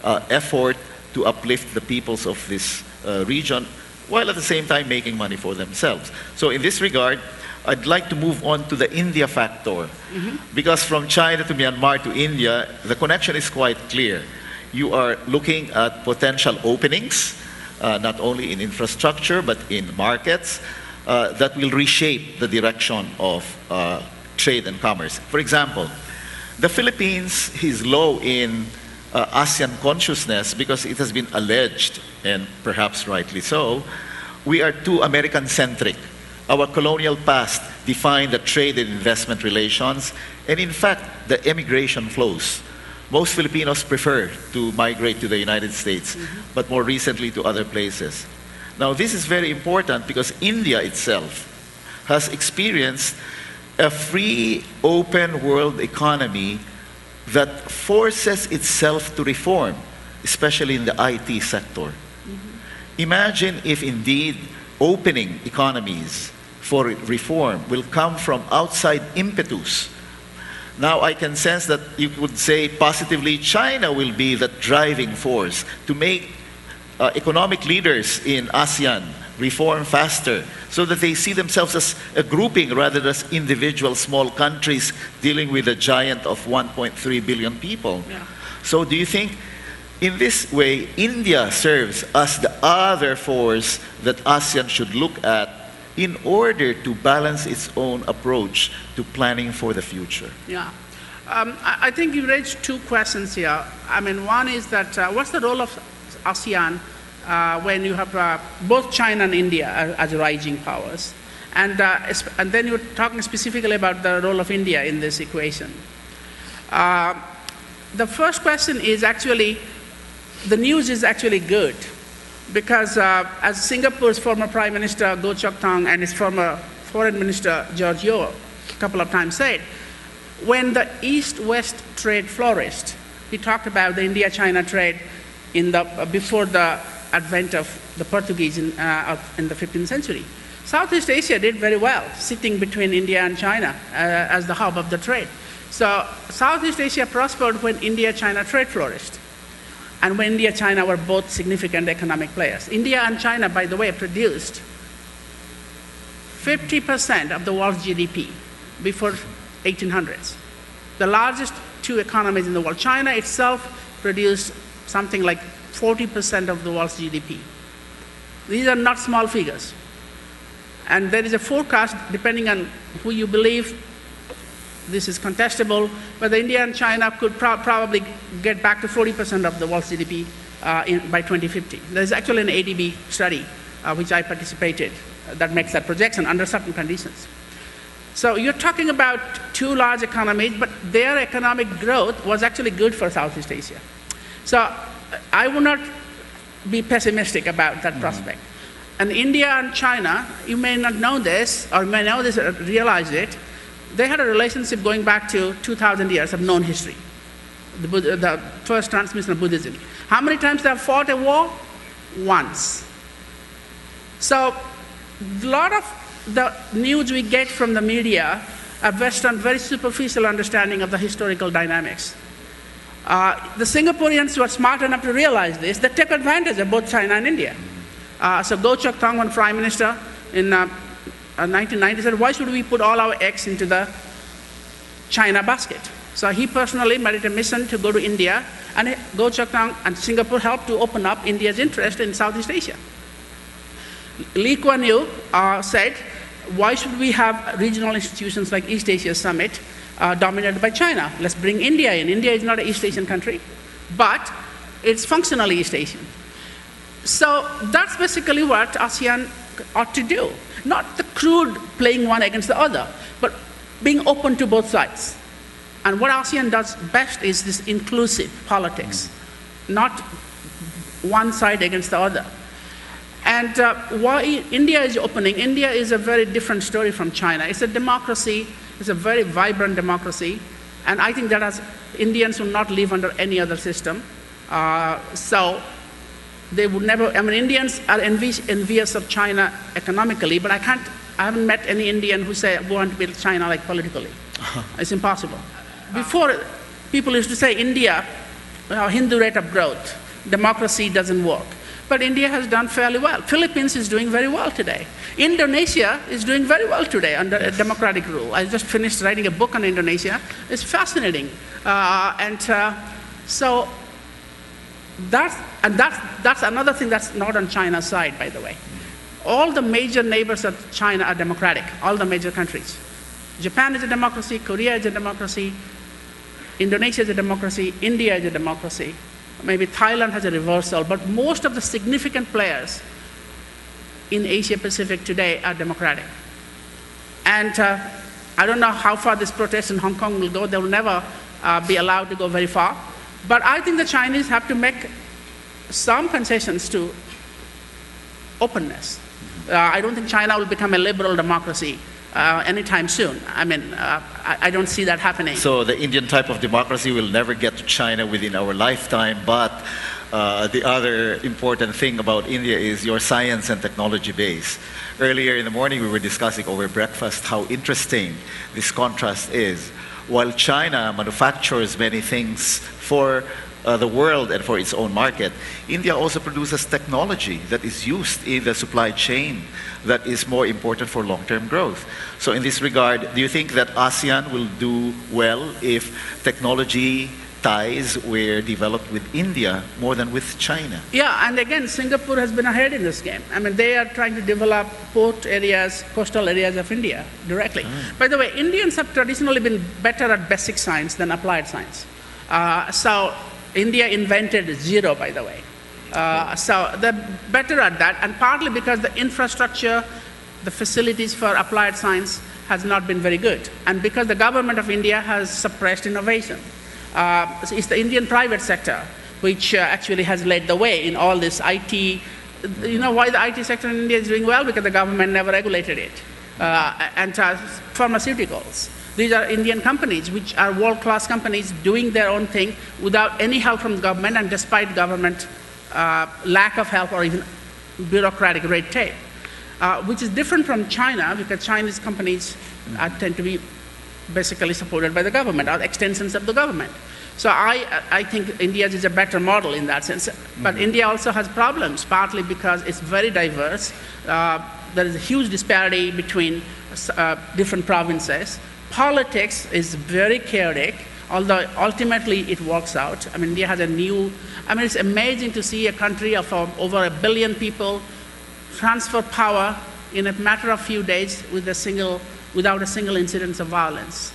effort to uplift the peoples of this region, while at the same time making money for themselves. So in this regard, I'd like to move on to the India factor. Because from China to Myanmar to India, the connection is quite clear. You are looking at potential openings, not only in infrastructure, but in markets, that will reshape the direction of trade and commerce. For example, The Philippines is low in ASEAN consciousness because it has been alleged, and perhaps rightly so, we are too American-centric. Our colonial past defined the trade and investment relations, and in fact, the emigration flows. Most Filipinos prefer to migrate to the United States, but more recently to other places. Now, this is very important because India itself has experienced a free, open world economy that forces itself to reform, especially in the IT sector. Imagine if indeed opening economies for reform will come from outside impetus. Now I can sense that you could say positively China will be the driving force to make economic leaders in ASEAN reform faster so that they see themselves as a grouping rather than as individual small countries dealing with a giant of 1.3 billion people. Yeah. So do you think in this way India serves as the other force that ASEAN should look at in order to balance its own approach to planning for the future? Yeah. I think you raised two questions here. I mean, one is that what's the role of ASEAN when you have both China and India as rising powers? And then you're talking specifically about the role of India in this equation. The first question is actually, the news is actually good. Because as Singapore's former Prime Minister Goh Chok Tong and his former Foreign Minister George Yeo a couple of times said, when the East-West trade flourished, he talked about the India-China trade before the advent of the Portuguese in the 15th century. Southeast Asia did very well, sitting between India and China as the hub of the trade. So Southeast Asia prospered when India-China trade flourished. And when India and China were both significant economic players. India and China, by the way, produced 50% of the world's GDP before 1800s. The largest two economies in the world. China itself produced something like 40% of the world's GDP. These are not small figures. And there is a forecast, depending on who you believe, this is contestable, but India and China could probably get back to 40% of the world's GDP by 2050. There's actually an ADB study which I participated that makes that projection under certain conditions. So you're talking about two large economies, but their economic growth was actually good for Southeast Asia. So I would not be pessimistic about that prospect. And India and China, you may not know this, or you may know this or realize it, they had a relationship going back to 2,000 years of known history, the first transmission of Buddhism. How many times they have fought a war? Once. So a lot of the news we get from the media are based on very superficial understanding of the historical dynamics. The Singaporeans were smart enough to realize this. They took advantage of both China and India. So Goh Chok Tong, when Prime Minister in 1990, said, why should we put all our eggs into the China basket? So he personally made it a mission to go to India, and Goh Chok Tong and Singapore helped to open up India's interest in Southeast Asia. Lee Kuan Yew said, why should we have regional institutions like East Asia Summit dominated by China? Let's bring India in. India is not an East Asian country, but it's functionally East Asian. So that's basically what ASEAN ought to do. Not the crude playing one against the other, but being open to both sides. And what ASEAN does best is this inclusive politics, not one side against the other. And why India is opening, India is a very different story from China. It's a democracy, it's a very vibrant democracy, and I think that Indians will not live under any other system. So they would never, I mean, Indians are envious of China economically, but I haven't met any Indian who say, we want to build China like politically. It's impossible. Before, people used to say, India, Hindu rate of growth, democracy doesn't work. But India has done fairly well. Philippines is doing very well today. Indonesia is doing very well today under a democratic rule. I just finished writing a book on Indonesia. It's fascinating. So that's another thing that's not on China's side, by the way. All the major neighbors of China are democratic, all the major countries. Japan is a democracy, Korea is a democracy, Indonesia is a democracy, India is a democracy, maybe Thailand has a reversal, but most of the significant players in Asia Pacific today are democratic. And I don't know how far this protest in Hong Kong will go. They will never be allowed to go very far. But I think the Chinese have to make some concessions to openness. I don't think China will become a liberal democracy anytime soon. I mean, I don't see that happening. So the Indian type of democracy will never get to China within our lifetime, but the other important thing about India is your science and technology base. Earlier in the morning, we were discussing over breakfast how interesting this contrast is. While China manufactures many things for the world and for its own market, India also produces technology that is used in the supply chain that is more important for long-term growth. So in this regard, do you think that ASEAN will do well if technology ties were developed with India more than with China? Yeah, and again, Singapore has been ahead in this game. I mean, they are trying to develop port areas, coastal areas of India directly. By the way, Indians have traditionally been better at basic science than applied science. So India invented zero, by the way. So they're better at that, and partly because the infrastructure, the facilities for applied science has not been very good, and because the government of India has suppressed innovation. So it's the Indian private sector which actually has led the way in all this IT. You know why the IT sector in India is doing well? Because the government never regulated it. And pharmaceuticals. These are Indian companies which are world-class companies doing their own thing without any help from the government and despite government lack of help or even bureaucratic red tape, which is different from China because Chinese companies tend to be basically supported by the government or extensions of the government. So I think India's is a better model in that sense. But India also has problems, partly because it's very diverse. There is a huge disparity between different provinces. Politics is very chaotic, although ultimately it works out. I mean, India has it's amazing to see a country of over 1 billion people transfer power in a matter of few days without a single incident of violence.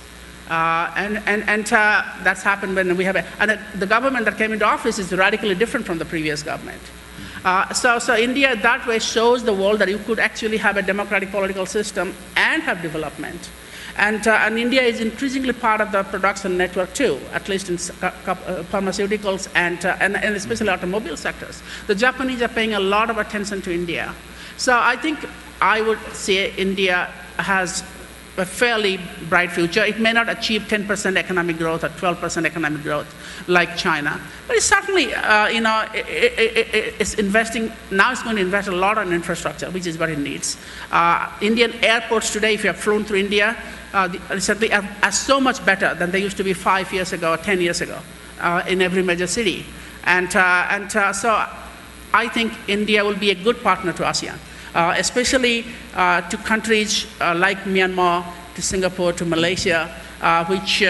That's happened when we have the government that came into office is radically different from the previous government. So India that way shows the world that you could actually have a democratic political system and have development. And India is increasingly part of the production network too, at least in pharmaceuticals and especially automobile sectors. The Japanese are paying a lot of attention to India. So I think I would say India has a fairly bright future. It may not achieve 10% economic growth or 12% economic growth like China, but it's certainly, it's investing, now it's going to invest a lot on infrastructure, which is what it needs. Indian airports today, if you have flown through India, recently are so much better than they used to be 5 years ago or 10 years ago in every major city. So I think India will be a good partner to ASEAN. Especially to countries like Myanmar, to Singapore, to Malaysia, which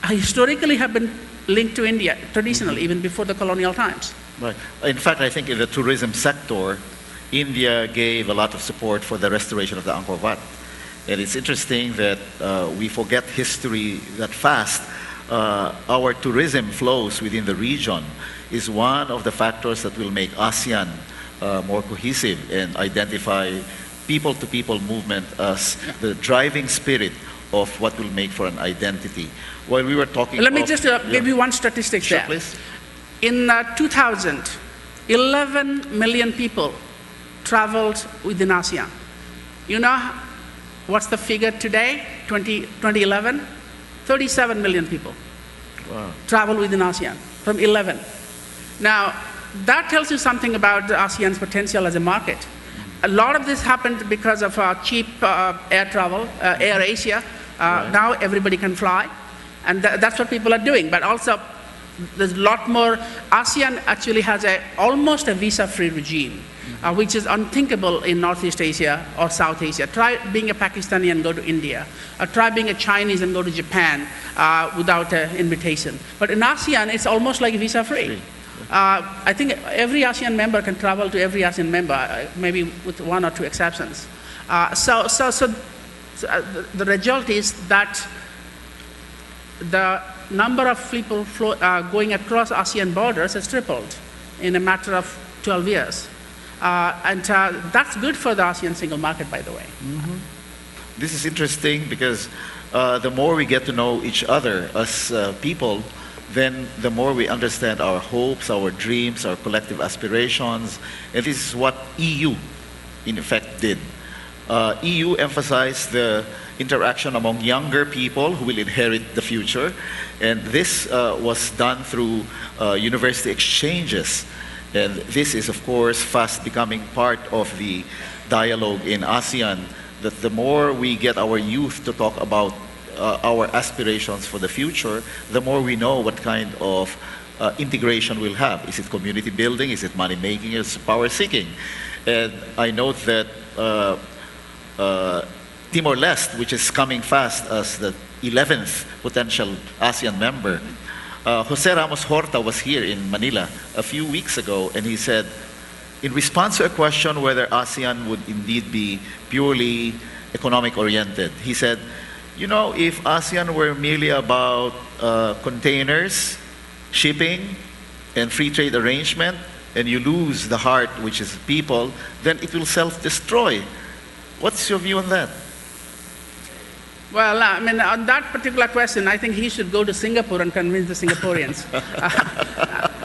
historically have been linked to India, traditionally, even before the colonial times. Right. In fact, I think in the tourism sector, India gave a lot of support for the restoration of the Angkor Wat. And it's interesting that we forget history that fast. Our tourism flows within the region is one of the factors that will make ASEAN more cohesive and identify people-to-people movement as the driving spirit of what will make for an identity. While we were talking Let me just give you one statistic sure, there. Please. In 2000, 11 million people traveled within ASEAN. You know what's the figure today, 2011? 37 million people travel within ASEAN, from 11. Now, that tells you something about ASEAN's potential as a market. A lot of this happened because of cheap air travel, Air Asia. Now everybody can fly, and that's what people are doing. But also, there's a lot more. ASEAN actually has almost a visa-free regime, which is unthinkable in Northeast Asia or South Asia. Try being a Pakistani and go to India. Try being a Chinese and go to Japan without an invitation. But in ASEAN, it's almost like visa-free. I think every ASEAN member can travel to every ASEAN member, maybe with one or two exceptions. So the result is that the number of people going across ASEAN borders has tripled in a matter of 12 years. And that's good for the ASEAN single market, by the way. This is interesting because the more we get to know each other as people, then the more we understand our hopes, our dreams, our collective aspirations. And this is what EU, in effect, did. EU emphasized the interaction among younger people who will inherit the future. And this was done through university exchanges. And this is, of course, fast becoming part of the dialogue in ASEAN, that the more we get our youth to talk about our aspirations for the future, the more we know what kind of integration we'll have. Is it community building? Is it money making? Is it power seeking? And I note that Timor-Leste, which is coming fast as the 11th potential ASEAN member, Jose Ramos Horta was here in Manila a few weeks ago, and he said, in response to a question whether ASEAN would indeed be purely economic oriented, he said, you know, if ASEAN were merely about containers, shipping, and free trade arrangement, and you lose the heart, which is people, then it will self-destroy. What's your view on that? Well, I mean, on that particular question, I think he should go to Singapore and convince the Singaporeans.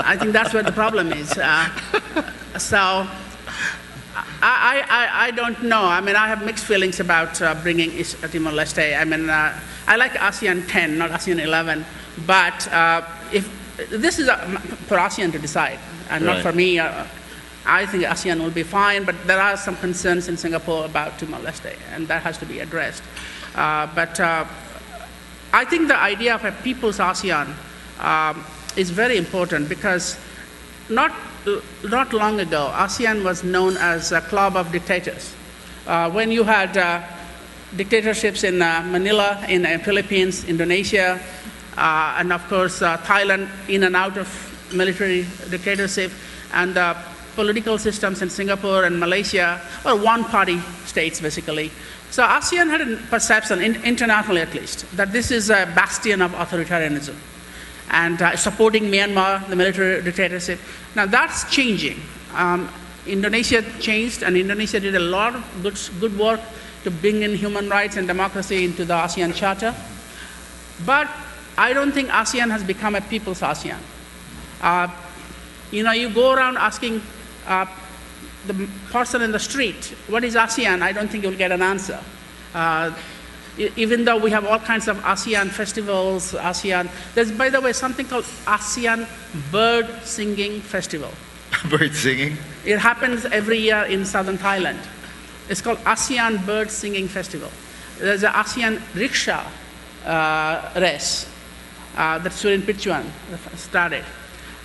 I think that's where the problem is. So, I don't know. I mean, I have mixed feelings about bringing Timor-Leste. I mean, I like ASEAN 10, not ASEAN 11. But if this is for ASEAN to decide, and not for me. I think ASEAN will be fine, but there are some concerns in Singapore about Timor-Leste, and that has to be addressed. But I think the idea of a people's ASEAN is very important because not long ago, ASEAN was known as a club of dictators. When you had dictatorships in Manila, in the Philippines, Indonesia, and of course Thailand, in and out of military dictatorship, and political systems in Singapore and Malaysia, or one-party states basically. So ASEAN had a perception, internationally at least, that this is a bastion of authoritarianism and supporting Myanmar, the military dictatorship. Now that's changing. Indonesia changed, and Indonesia did a lot of good work to bring in human rights and democracy into the ASEAN Charter. But I don't think ASEAN has become a people's ASEAN. You know, you go around asking the person in the street, what is ASEAN? I don't think you'll get an answer. Even though we have all kinds of ASEAN festivals, there's, by the way, something called ASEAN Bird Singing Festival. Bird singing? It happens every year in southern Thailand. It's called ASEAN Bird Singing Festival. There's an ASEAN rickshaw race that Surin Pitchuan started.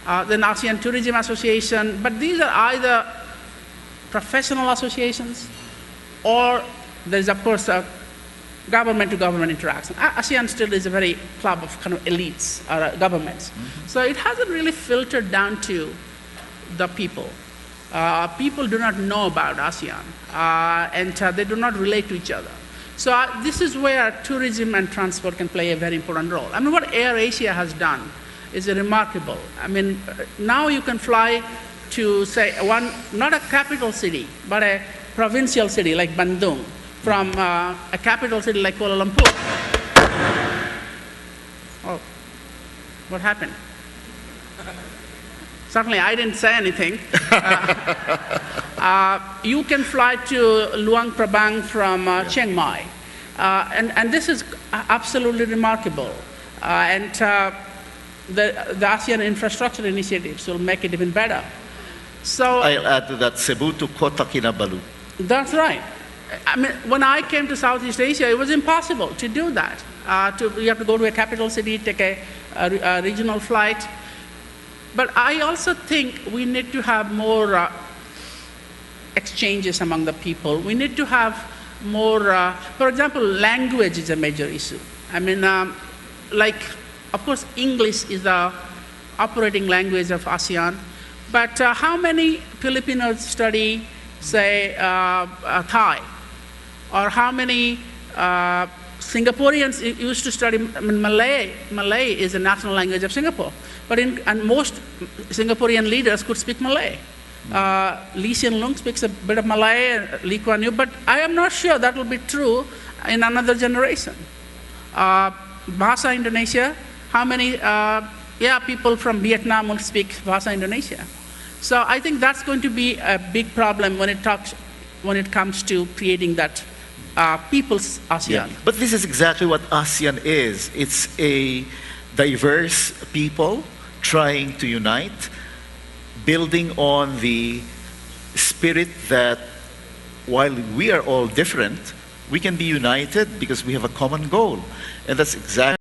Then ASEAN Tourism Association, but these are either professional associations or there's, of course, a government-to-government interaction. ASEAN still is a very club of kind of elites or governments. So it hasn't really filtered down to the people. People do not know about ASEAN, and they do not relate to each other. So this is where tourism and transport can play a very important role. I mean, what AirAsia has done is remarkable. I mean, now you can fly to, say, not a capital city, but a provincial city like Bandung, from a capital city like Kuala Lumpur. Oh, what happened? Certainly, I didn't say anything. You can fly to Luang Prabang from Chiang Mai. And this is absolutely remarkable. And the ASEAN infrastructure initiatives will make it even better. So I'll add to that, Cebu to Kota Kinabalu. That's right. I mean, when I came to Southeast Asia, it was impossible to do that. You have to go to a capital city, take a regional flight. But I also think we need to have more exchanges among the people. We need to have more, for example, language is a major issue. I mean, like, of course, English is the operating language of ASEAN, but how many Filipinos study, say, Thai? Or how many Singaporeans used to study Malay. Malay is the national language of Singapore. And most Singaporean leaders could speak Malay. Lee Hsien Loong speaks a bit of Malay, Lee Kuan Yew, but I am not sure that will be true in another generation. Bahasa Indonesia, how many people from Vietnam will speak Bahasa Indonesia? So I think that's going to be a big problem when it comes to creating that people's ASEAN. But this is exactly what ASEAN is. It's a diverse people trying to unite, building on the spirit that while we are all different, we can be united because we have a common goal. And that's exactly